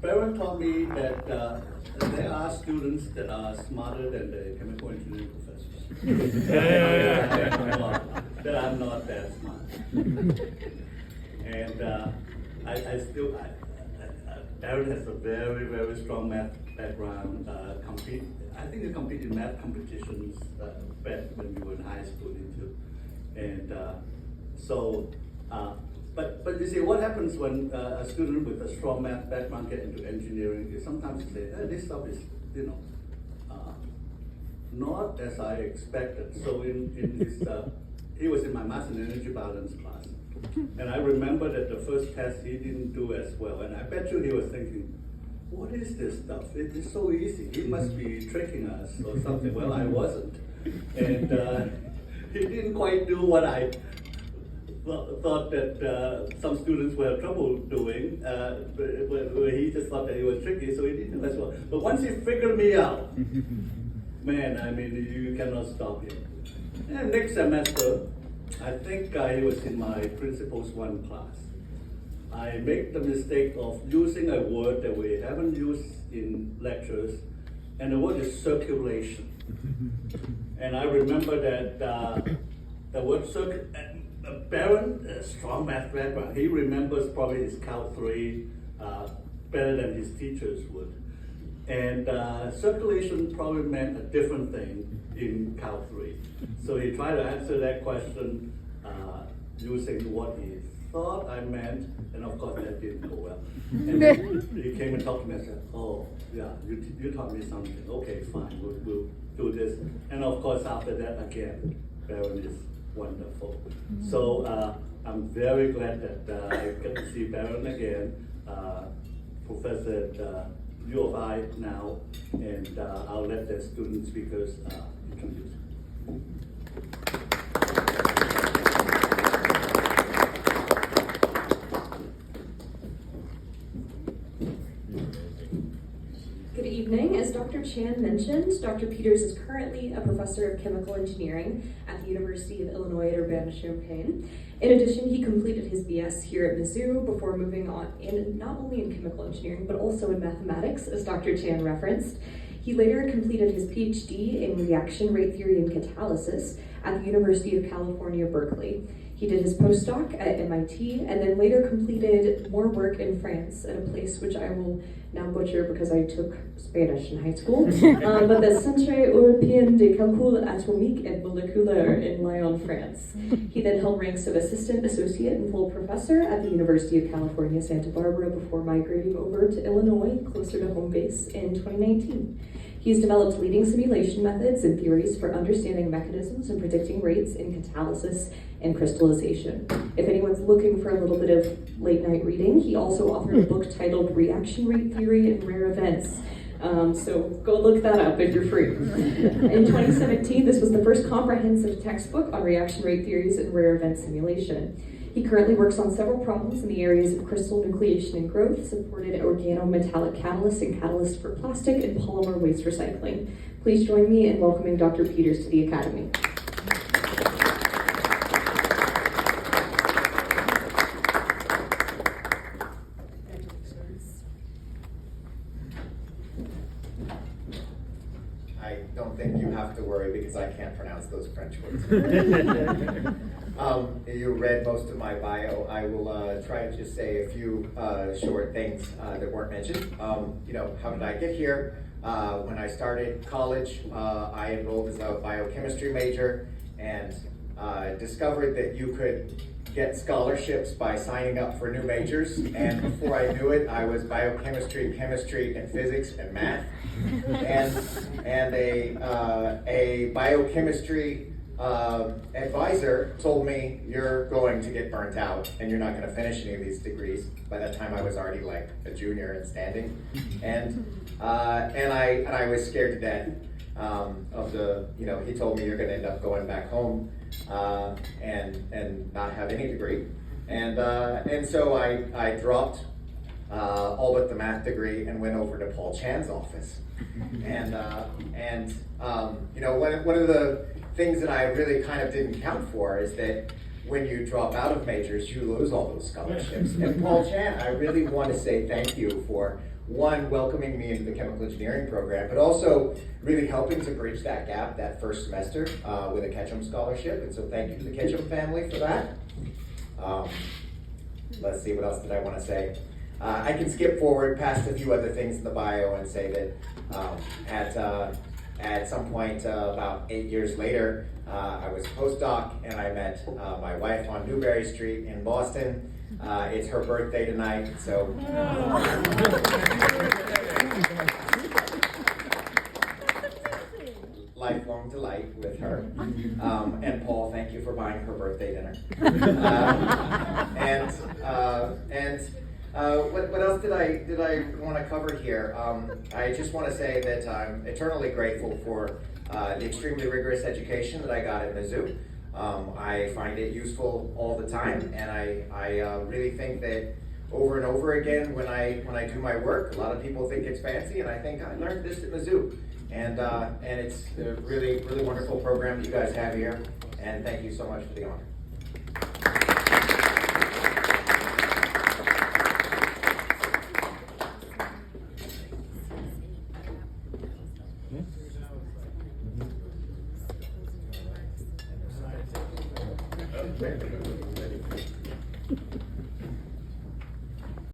Baron taught me that there are students that are smarter than the chemical engineering professors. That I'm not that smart. And Baron has a very, very strong math background. I think he competed in math competitions back when we were in high school too. And but you see, what happens when a student with a strong math background get into engineering is sometimes they say, this stuff is, not as I expected. So in his, he was in my math and energy balance class. And I remember that the first test he didn't do as well. And I bet you he was thinking, what is this stuff? It is so easy. He must be tricking us or something. Well, I wasn't. And he didn't quite do what I thought that some students will have trouble doing, but he just thought that he was tricky, so he didn't do as well. But once he figured me out, man, I mean, you cannot stop him. And next semester, I think he was in my Principles 1 class. I made the mistake of using a word that we haven't used in lectures, and the word is circulation. And I remember that the word Baron, a strong math background, he remembers probably his Cal 3 better than his teachers would. And circulation probably meant a different thing in Cal 3. So he tried to answer that question using what he thought I meant, and of course that didn't go well. And then he came and talked to me and said, oh, yeah, you taught me something. Okay, fine, we'll do this. And of course after that, again, Baron is wonderful. So I'm very glad that I get to see Baron again, professor at U of I now, and I'll let the student speakers introduce. Good evening. As Dr. Chan mentioned, Dr. Peters is currently a professor of chemical engineering at the University of Illinois at Urbana-Champaign. In addition, he completed his BS here at Mizzou before moving on not only in chemical engineering, but also in mathematics, as Dr. Chan referenced. He later completed his PhD in reaction rate theory and catalysis at the University of California, Berkeley. He did his postdoc at MIT and then later completed more work in France at a place which I will now butcher because I took Spanish in high school, but the Centre Européen de Calcul Atomique et Moléculaire in Lyon, France. He then held ranks of assistant, associate, and full professor at the University of California, Santa Barbara before migrating over to Illinois, closer to home base, in 2019. He's developed leading simulation methods and theories for understanding mechanisms and predicting rates in catalysis and crystallization. If anyone's looking for a little bit of late night reading, he also authored a book titled Reaction Rate Theory and Rare Events. So go look that up if you're free. In 2017, this was the first comprehensive textbook on reaction rate theories and rare event simulation. He currently works on several problems in the areas of crystal nucleation and growth, supported organometallic catalysts and catalysts for plastic and polymer waste recycling. Please join me in welcoming Dr. Peters to the Academy. I don't think you have to worry because I can't pronounce those French words. You read most of my bio. I will try to just say a few short things that weren't mentioned. How did I get here? When I started college, I enrolled as a biochemistry major and discovered that you could get scholarships by signing up for new majors. And before I knew it, I was biochemistry, chemistry, and physics and math. And a biochemistry advisor told me, you're going to get burnt out and you're not going to finish any of these degrees. By that time I was already like a junior and standing, and I was scared to death of the, he told me you're going to end up going back home and not have any degree, and so I dropped all but the math degree and went over to Paul Chan's office, and one of the things that I really kind of didn't count for is that when you drop out of majors, you lose all those scholarships. And Paul Chan, I really want to say thank you for, one, welcoming me into the chemical engineering program, but also really helping to bridge that gap that first semester with a Ketchum scholarship. And so thank you to the Ketchum family for that. Let's see, what else did I want to say? I can skip forward past a few other things in the bio and say that at some point about 8 years later, I was a postdoc and I met my wife on Newberry Street in Boston. It's her birthday tonight, so lifelong delight with her. And Paul, thank you for buying her birthday dinner. What else did I want to cover here? I just want to say that I'm eternally grateful for the extremely rigorous education that I got at Mizzou. I find it useful all the time, and I really think that over and over again when I do my work, a lot of people think it's fancy, and I think I learned this at Mizzou. And it's a really, really wonderful program that you guys have here, and thank you so much for the honor.